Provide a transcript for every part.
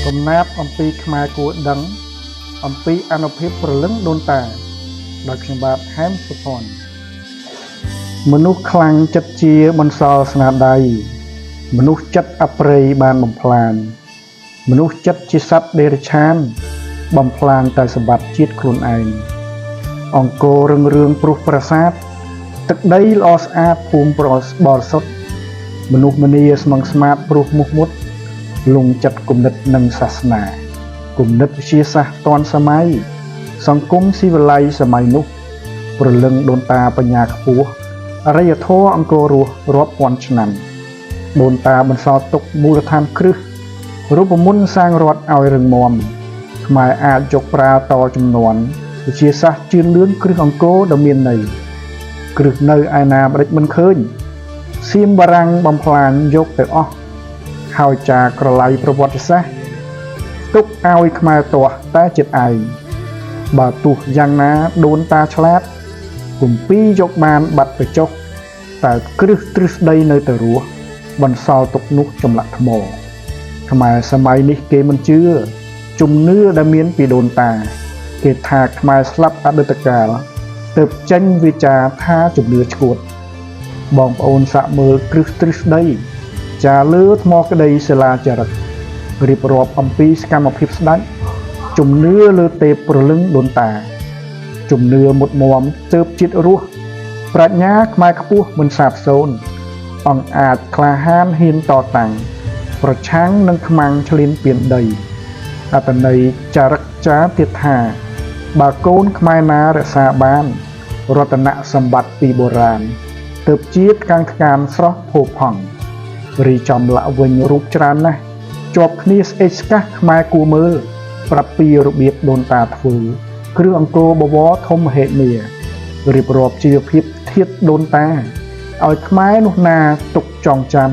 កំណាព្យអំពីខ្មែរគួរដឹងអំពីអនុភាពព្រលឹងដូនតាដោយខ្ញុំបាទហែមសុផាន់មនុស្សខ្លាំងចិត្តជាបន្សល់ស្នាដៃមនុស្សចិត្តអប្រិយបានបំផ្លាញមនុស្សចិត្តជាសត្វដេរឆានបំផ្លាញតែសម្បត្តិជាតិខ្លួនឯងអង្គររឹងរឿងព្រោះប្រាសាទទឹកដីល្អស្អាតភូមិបរិសុទ្ធមនុស្សម្នាស្មឹងស្មាតព្រោះមុខមុតលងចិត្តគំនិតនិងសាសនាគំនិតវិទ្យាសាស្ត្រទាន់សម័យសង្គមស៊ីវិល័យសម័យនោះព្រលឹងដូនតាបញ្ញាខ្ពស់អរិយធម៌អង្គររស់រាប់ពាន់ឆ្នាំដូនតាបន្សល់ទុកមូលដ្ឋានគ្រឹះរូបមន្តសាងរដ្ឋឲ្យរឹងមាំខ្មែរអាចយកប្រើតជំនាន់វិទ្យាសាស្ត្រជឿនលឿនគ្រឹះអង្គរដ៏មានន័យគ្រឹះនៅឯណាបដិចមិនឃើញសៀមបារាំងបំផ្លាញយកទៅអស់ហើយចាក្រឡៃប្រវត្តិសាស្ត្រទុកឲ្យខ្មែរទាស់តែចិត្តឯងបើទោះយ៉ាងណាដូនតាឆ្លាតគម្ពីរយកបានបាត់ទៅចុះតែគ្រឹះទ្រឹស្ដីនៅទៅរស់បន្សល់ទុកនោះចម្លាក់ថ្មខ្មែរសម័យនេះគេមិនជឿជំនឿដែលមានពីដូនតាគេថាខ្មែរស្លាប់អតីតកាលទើបចេញវាចាថាជំនឿឈួតបងប្អូនសាកមើលគ្រឹះទ្រឹស្ដីចាលើថ្មក្តីសិលាចារឹករៀបរាប់អំពីសកម្មភាពស្ដេចជំនឿលើទេពព្រលឹងដូនតាជំនឿមុតមមទើបជាតិរស់ប្រាជ្ញាខ្មែរខ្ពស់មិនសាបសូន្យអង្គអាចក្លាហានហ៊ានតតាំងប្រឆាំងនឹងខ្មាំងឆ្លៀនពៀនដីអត្តន័យចារឹកចាទៀតថាបើកូនខ្មែរណារក្សាបានរតនសម្បត្តិពីបុរាណទើបជាតិកាំងថ្កានស្រស់ផូរផង់រីចំលាក់វិញរូបច្រើនណាស់ជាប់គ្នាស្អេកស្កះខ្មែរគួរមើលប្រាប់ពីរបៀបដូនតាធ្វើគ្រឿងអង្គរបវរធំហេតុមារៀបរាប់ជីវភាពធាតុដូនតាឲ្យខ្មែរនោះណាទុកចងចាំ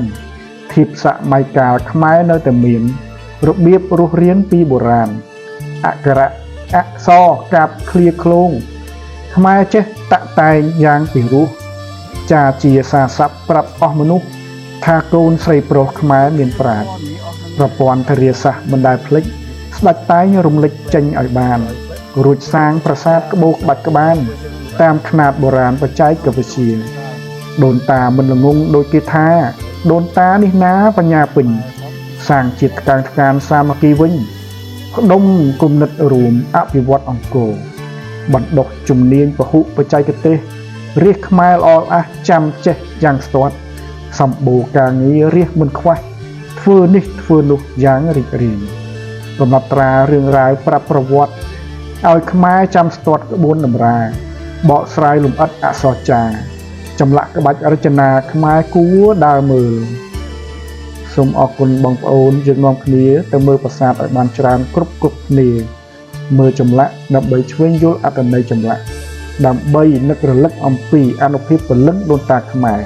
ធៀបសម័យកាលខ្មែរនៅតែមានរបៀបរស់រៀនពីបុរាណអក្សរអក្សរកាប់ឃ្លាឃ្លោងខ្មែរចេះតាក់តែងយ៉ាងពិរោះចាជាសាស័ព្ទប្រាប់អស់មនុស្សថាកូនស្រីប្រុសខ្មែរមានប្រាជ្ញប្រព័ន្ធធារាសាស្ត្រមិនដែលភ្លេចស្ដេចតែងរំលេចចេញឲ្យបានរួចសាងប្រាសាទក្បូរក្បាច់ក្បានតាមຂ្នាតបុរាណបច្ចេកវិទ្យាដូនតាមិនល្ងងដូចគេថាដូនតានេះណាបញ្ញាពេញសាងជាតិថ្កើងសាមគ្គីវិញផ្ដុំគុណិតរួមអភិវឌ្ឍអង្គរបណ្ដុះជំនាញពហុបច្ចេកទេសរាជខ្មែរល្អអះចាំចេះយ៉ាងស្ទាត់សម្បូរការងាររាជមិនខ្វះធ្វើនេះធ្វើនោះយ៉ាងរីករាយកំណត់ត្រារឿងរ៉ាវប្រាប់ប្រវត្តិឲ្យខ្មែរចាំស្ទាត់ក្បួនតម្រាបកស្រាយលម្អិតអក្សរចារចម្លាក់ក្បាច់រចនាខ្មែរគួរដើរមើលសូមអរគុណបងប្អូនយើងនាំគ្នាទៅមើលប្រាសាទឲ្យបានច្រើនគ្រប់គ្នាមើលចម្លាក់ដើម្បីឆ្វេងយល់អត្ថន័យចម្លាក់ដើម្បីនឹករលឹកអំពីអនុភាពព្រលឹងដូនតាខ្មែរ